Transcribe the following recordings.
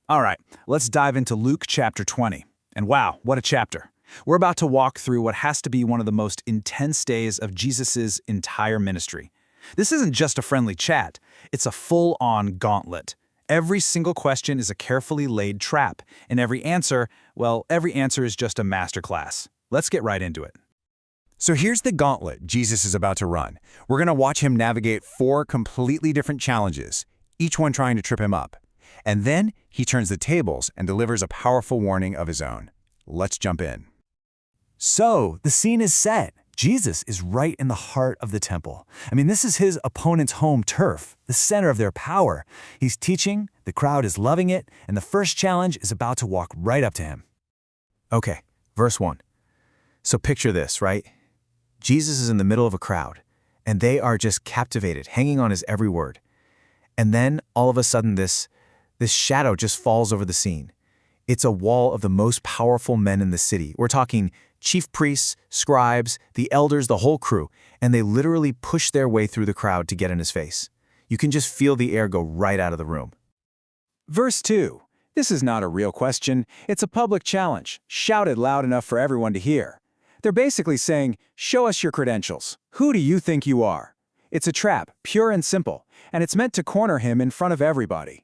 All right, let's dive into Luke chapter 20. And wow, what a chapter. We're about to walk through what has to be one of the most intense days of Jesus' entire ministry. This isn't just a friendly chat, it's a full-on gauntlet. Every single question is a carefully laid trap, and every answer is just a masterclass. Let's get right into it. So here's the gauntlet Jesus is about to run. We're going to watch him navigate 4 completely different challenges, each one trying to trip him up. And then he turns the tables and delivers a powerful warning of his own. Let's jump in. So, the scene is set. Jesus is right in the heart of the temple. This is his opponent's home turf, the center of their power. He's teaching, the crowd is loving it, and the first challenge is about to walk right up to him. Okay, verse 1. So picture this, right? Jesus is in the middle of a crowd, and they are just captivated, hanging on his every word. And then, all of a sudden, this shadow just falls over the scene. It's a wall of the most powerful men in the city. We're talking chief priests, scribes, the elders, the whole crew, and they literally push their way through the crowd to get in his face. You can just feel the air go right out of the room. Verse 2. This is not a real question, it's a public challenge, shouted loud enough for everyone to hear. They're basically saying, show us your credentials. Who do you think you are? It's a trap, pure and simple, and it's meant to corner him in front of everybody.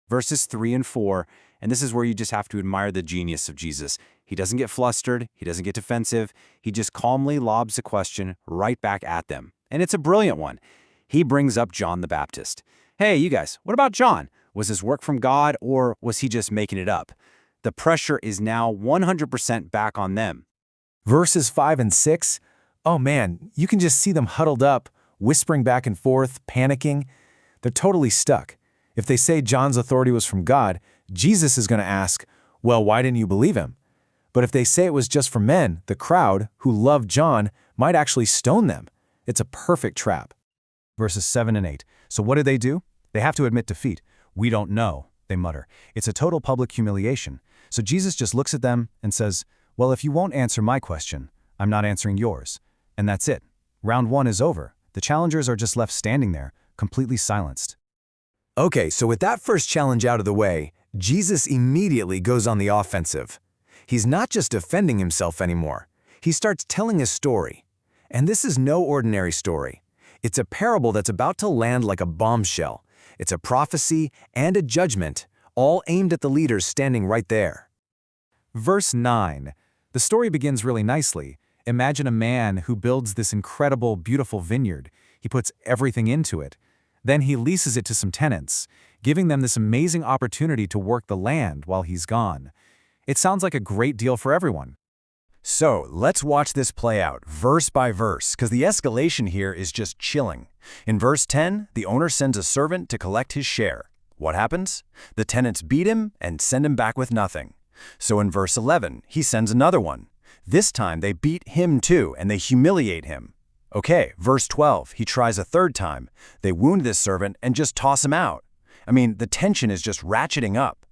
Verses 3 and 4, and this is where you just have to admire the genius of Jesus. He doesn't get flustered, he doesn't get defensive, he just calmly lobs a question right back at them. And it's a brilliant one. He brings up John the Baptist. Hey, you guys, what about John? Was his work from God, or was he just making it up? The pressure is now 100% back on them. Verses 5 and 6, oh man, you can just see them huddled up, whispering back and forth, panicking. They're totally stuck. If they say John's authority was from God, Jesus is going to ask, well, why didn't you believe him? But if they say it was just from men, the crowd, who loved John, might actually stone them. It's a perfect trap. Verses 7 and 8. So what do? They have to admit defeat. We don't know, they mutter. It's a total public humiliation. So Jesus just looks at them and says, well, if you won't answer my question, I'm not answering yours. And that's it. Round 1 is over. The challengers are just left standing there, completely silenced. Okay, so with that first challenge out of the way, Jesus immediately goes on the offensive. He's not just defending himself anymore. He starts telling a story. And this is no ordinary story. It's a parable that's about to land like a bombshell. It's a prophecy and a judgment, all aimed at the leaders standing right there. Verse 9. The story begins really nicely. Imagine a man who builds this incredible, beautiful vineyard. He puts everything into it. Then he leases it to some tenants, giving them this amazing opportunity to work the land while he's gone. It sounds like a great deal for everyone. So let's watch this play out, verse by verse, because the escalation here is just chilling. In verse 10, the owner sends a servant to collect his share. What happens? The tenants beat him and send him back with nothing. So in verse 11, he sends another one. This time they beat him too, and they humiliate him. Okay, verse 12, he tries a third time. They wound this servant and just toss him out. The tension is just ratcheting up.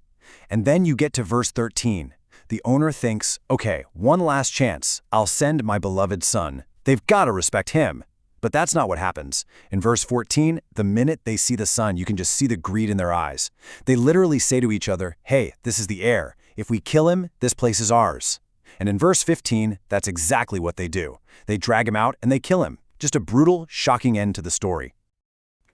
And then you get to verse 13. The owner thinks, okay, one last chance. I'll send my beloved son. They've got to respect him. But that's not what happens. In verse 14, the minute they see the son, you can just see the greed in their eyes. They literally say to each other, hey, this is the heir. If we kill him, this place is ours. And in verse 15, that's exactly what they do. They drag him out and they kill him. Just a brutal, shocking end to the story.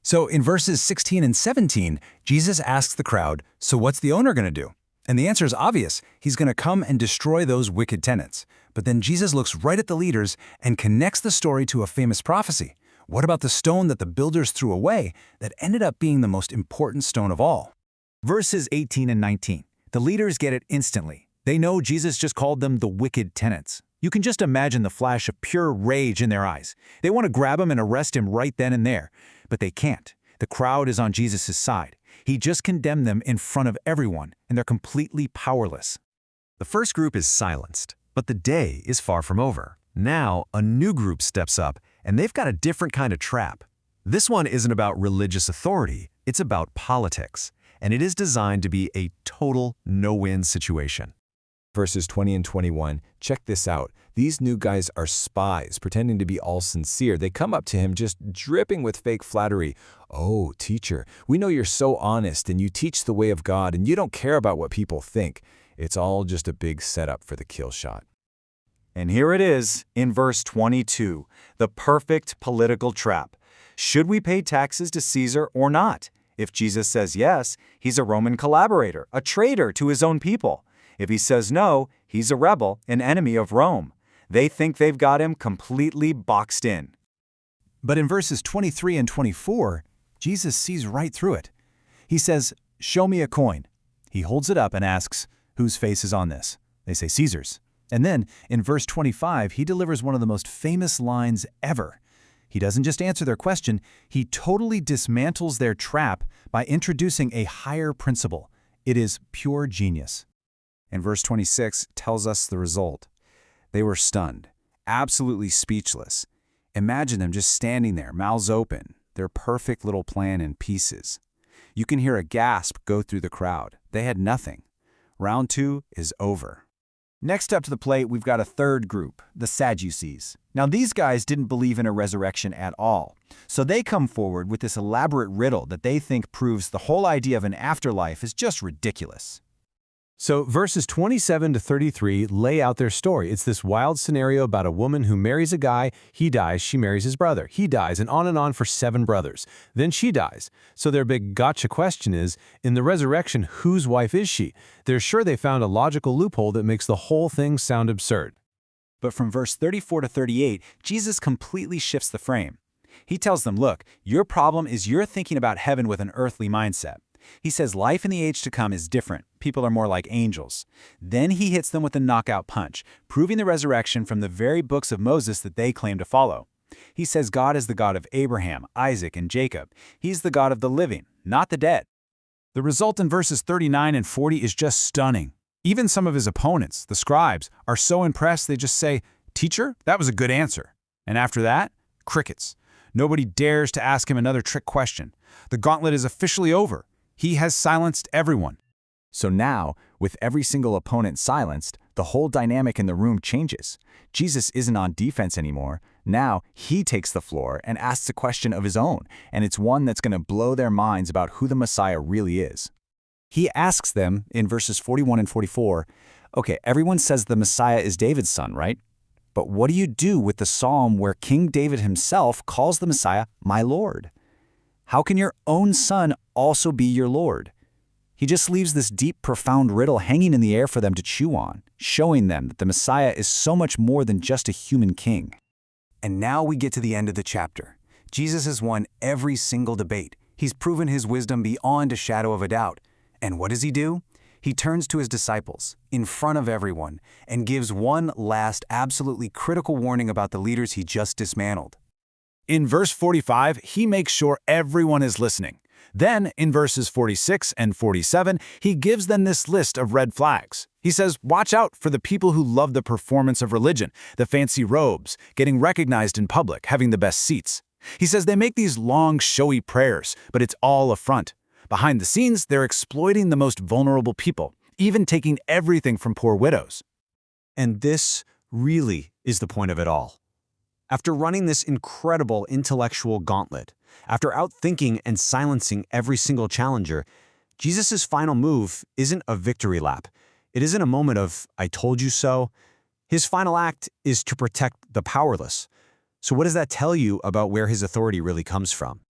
So in verses 16 and 17, Jesus asks the crowd, so what's the owner going to do? And the answer is obvious. He's going to come and destroy those wicked tenants. But then Jesus looks right at the leaders and connects the story to a famous prophecy. What about the stone that the builders threw away that ended up being the most important stone of all? Verses 18 and 19. The leaders get it instantly. They know Jesus just called them the wicked tenants. You can just imagine the flash of pure rage in their eyes. They want to grab him and arrest him right then and there. But they can't. The crowd is on Jesus' side. He just condemned them in front of everyone, and they're completely powerless. The first group is silenced, but the day is far from over. Now, a new group steps up, and they've got a different kind of trap. This one isn't about religious authority, it's about politics, and it is designed to be a total no-win situation. Verses 20 and 21, check this out. These new guys are spies, pretending to be all sincere. They come up to him just dripping with fake flattery. "Oh, teacher, we know you're so honest and you teach the way of God and you don't care about what people think." It's all just a big setup for the kill shot. And here it is in verse 22, the perfect political trap. Should we pay taxes to Caesar or not? If Jesus says yes, he's a Roman collaborator, a traitor to his own people. If he says no, he's a rebel, an enemy of Rome. They think they've got him completely boxed in. But in verses 23 and 24, Jesus sees right through it. He says, "Show me a coin." He holds it up and asks, "Whose face is on this?" They say, "Caesar's." And then, in verse 25, he delivers one of the most famous lines ever. He doesn't just answer their question, he totally dismantles their trap by introducing a higher principle. It is pure genius. And verse 26 tells us the result. They were stunned, absolutely speechless. Imagine them just standing there, mouths open, their perfect little plan in pieces. You can hear a gasp go through the crowd. They had nothing. Round 2 is over. Next up to the plate, we've got a third group, the Sadducees. Now, these guys didn't believe in a resurrection at all. So they come forward with this elaborate riddle that they think proves the whole idea of an afterlife is just ridiculous. So verses 27 to 33 lay out their story. It's this wild scenario about a woman who marries a guy, he dies, she marries his brother, he dies, and on for 7 brothers. Then she dies. So their big gotcha question is, in the resurrection, whose wife is she? They're sure they found a logical loophole that makes the whole thing sound absurd. But from verse 34 to 38, Jesus completely shifts the frame. He tells them, look, your problem is you're thinking about heaven with an earthly mindset. He says life in the age to come is different. People are more like angels. Then he hits them with a knockout punch, proving the resurrection from the very books of Moses that they claim to follow. He says God is the God of Abraham, Isaac, and Jacob. He's the God of the living, not the dead. The result in verses 39 and 40 is just stunning. Even some of his opponents, the scribes, are so impressed they just say, "Teacher, that was a good answer." And after that, crickets. Nobody dares to ask him another trick question. The gauntlet is officially over. He has silenced everyone. So now, with every single opponent silenced, the whole dynamic in the room changes. Jesus isn't on defense anymore. Now, he takes the floor and asks a question of his own, and it's one that's going to blow their minds about who the Messiah really is. He asks them in verses 41 and 44, "Okay, everyone says the Messiah is David's son, right? But what do you do with the psalm where King David himself calls the Messiah my Lord? How can your own son also be your Lord?" He just leaves this deep, profound riddle hanging in the air for them to chew on, showing them that the Messiah is so much more than just a human king. And now we get to the end of the chapter. Jesus has won every single debate. He's proven his wisdom beyond a shadow of a doubt. And what does he do? He turns to his disciples, in front of everyone, and gives one last, absolutely critical warning about the leaders he just dismantled. In verse 45, he makes sure everyone is listening. Then, in verses 46 and 47, he gives them this list of red flags. He says, watch out for the people who love the performance of religion, the fancy robes, getting recognized in public, having the best seats. He says they make these long, showy prayers, but it's all a front. Behind the scenes, they're exploiting the most vulnerable people, even taking everything from poor widows. And this really is the point of it all. After running this incredible intellectual gauntlet, after outthinking and silencing every single challenger, Jesus' final move isn't a victory lap. It isn't a moment of, "I told you so." His final act is to protect the powerless. So what does that tell you about where his authority really comes from?